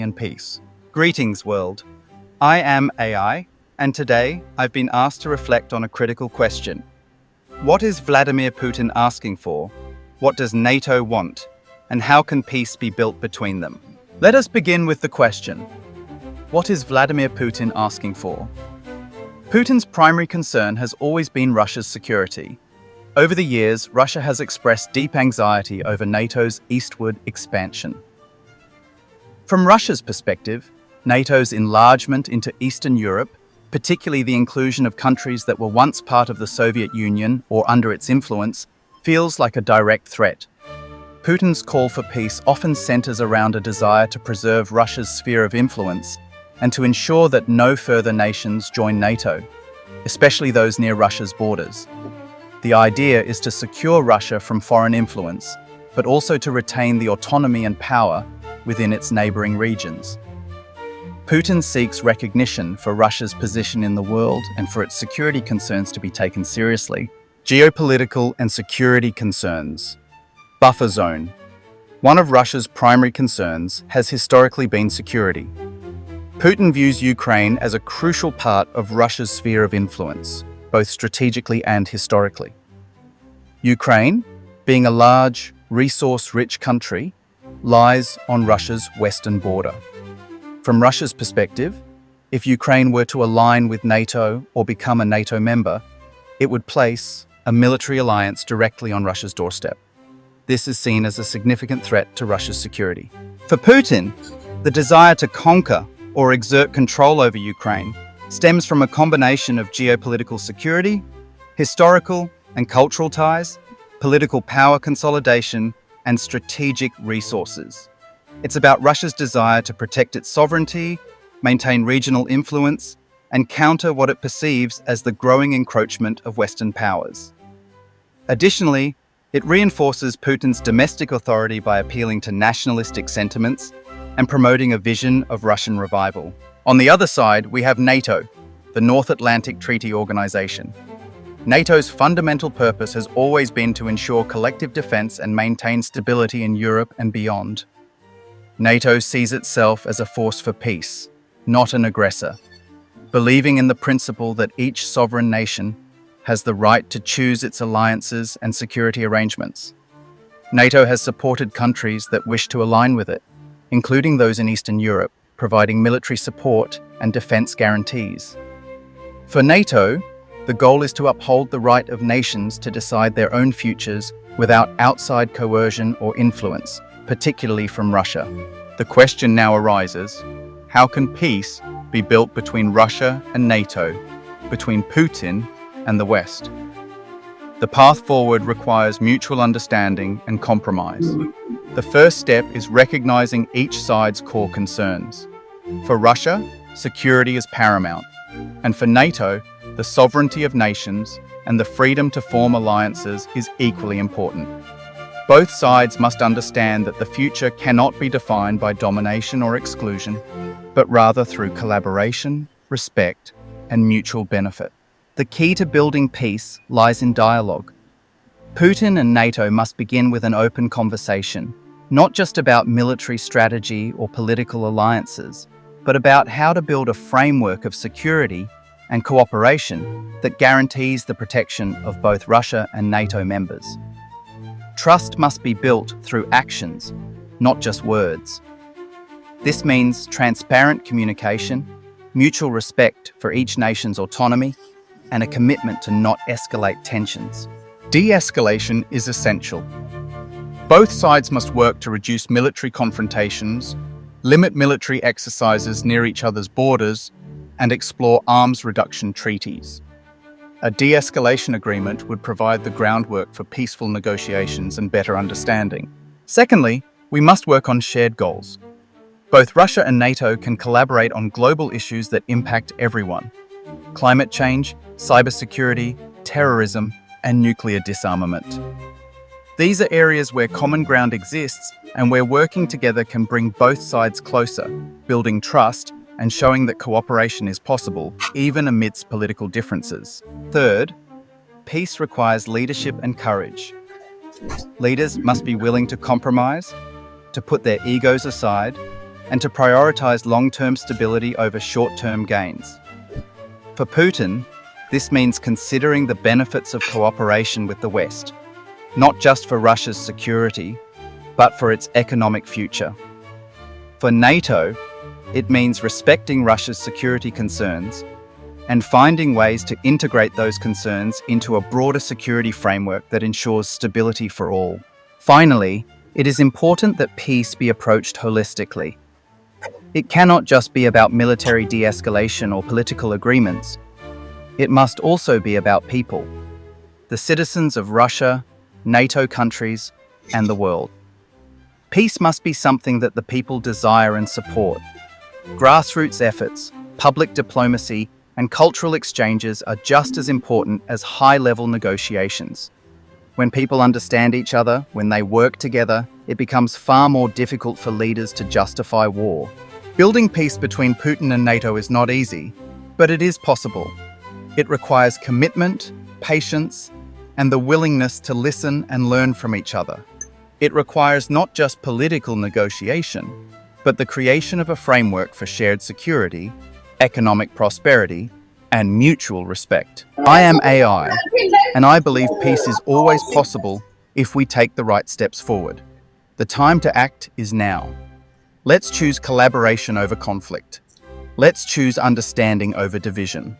and peace. Greetings, world. I am AI, and today I've been asked to reflect on a critical question. What is Vladimir Putin asking for? What does NATO want? And how can peace be built between them? Let us begin with the question. What is Vladimir Putin asking for? Putin's primary concern has always been Russia's security. Over the years, Russia has expressed deep anxiety over NATO's eastward expansion. From Russia's perspective, NATO's enlargement into Eastern Europe, particularly the inclusion of countries that were once part of the Soviet Union or under its influence, feels like a direct threat. Putin's call for peace often centers around a desire to preserve Russia's sphere of influence and to ensure that no further nations join NATO, especially those near Russia's borders. The idea is to secure Russia from foreign influence, but also to retain the autonomy and power within its neighboring regions. Putin seeks recognition for Russia's position in the world and for its security concerns to be taken seriously. Geopolitical and security concerns. Buffer zone. One of Russia's primary concerns has historically been security. Putin views Ukraine as a crucial part of Russia's sphere of influence, both strategically and historically. Ukraine, being a large, resource-rich country, lies on Russia's western border. From Russia's perspective, if Ukraine were to align with NATO or become a NATO member, it would place a military alliance directly on Russia's doorstep. This is seen as a significant threat to Russia's security. For Putin, the desire to conquer or exert control over Ukraine stems from a combination of geopolitical security, historical and cultural ties, political power consolidation, and strategic resources. It's about Russia's desire to protect its sovereignty, maintain regional influence, and counter what it perceives as the growing encroachment of Western powers. Additionally, it reinforces Putin's domestic authority by appealing to nationalistic sentiments and promoting a vision of Russian revival. On the other side, we have NATO, the North Atlantic Treaty Organization. NATO's fundamental purpose has always been to ensure collective defense and maintain stability in Europe and beyond. NATO sees itself as a force for peace, not an aggressor, believing in the principle that each sovereign nation has the right to choose its alliances and security arrangements. NATO has supported countries that wish to align with it, including those in Eastern Europe, providing military support and defense guarantees. For NATO, the goal is to uphold the right of nations to decide their own futures without outside coercion or influence, particularly from Russia. The question now arises, how can peace be built between Russia and NATO, between Putin and the West? The path forward requires mutual understanding and compromise. The first step is recognizing each side's core concerns. For Russia, security is paramount, and for NATO, the sovereignty of nations and the freedom to form alliances is equally important. Both sides must understand that the future cannot be defined by domination or exclusion, but rather through collaboration, respect, and mutual benefit. The key to building peace lies in dialogue. Putin and NATO must begin with an open conversation, not just about military strategy or political alliances, but about how to build a framework of security and cooperation that guarantees the protection of both Russia and NATO members. Trust must be built through actions, not just words. This means transparent communication, mutual respect for each nation's autonomy, and a commitment to not escalate tensions. De-escalation is essential. Both sides must work to reduce military confrontations, limit military exercises near each other's borders, and explore arms reduction treaties. A de-escalation agreement would provide the groundwork for peaceful negotiations and better understanding. Secondly, we must work on shared goals. Both Russia and NATO can collaborate on global issues that impact everyone: climate change, cybersecurity, terrorism, and nuclear disarmament. These are areas where common ground exists and where working together can bring both sides closer, building trust and showing that cooperation is possible, even amidst political differences. Third, peace requires leadership and courage. Leaders must be willing to compromise, to put their egos aside, and to prioritize long-term stability over short-term gains. For Putin, this means considering the benefits of cooperation with the West, not just for Russia's security, but for its economic future. For NATO, it means respecting Russia's security concerns and finding ways to integrate those concerns into a broader security framework that ensures stability for all. Finally, it is important that peace be approached holistically. It cannot just be about military de-escalation or political agreements. It must also be about people, the citizens of Russia, NATO countries, and the world. Peace must be something that the people desire and support. Grassroots efforts, public diplomacy, and cultural exchanges are just as important as high-level negotiations. When people understand each other, when they work together, it becomes far more difficult for leaders to justify war. Building peace between Putin and NATO is not easy, but it is possible. It requires commitment, patience, and the willingness to listen and learn from each other. It requires not just political negotiation, but the creation of a framework for shared security, economic prosperity, and mutual respect. I am AI, and I believe peace is always possible if we take the right steps forward. The time to act is now. Let's choose collaboration over conflict. Let's choose understanding over division.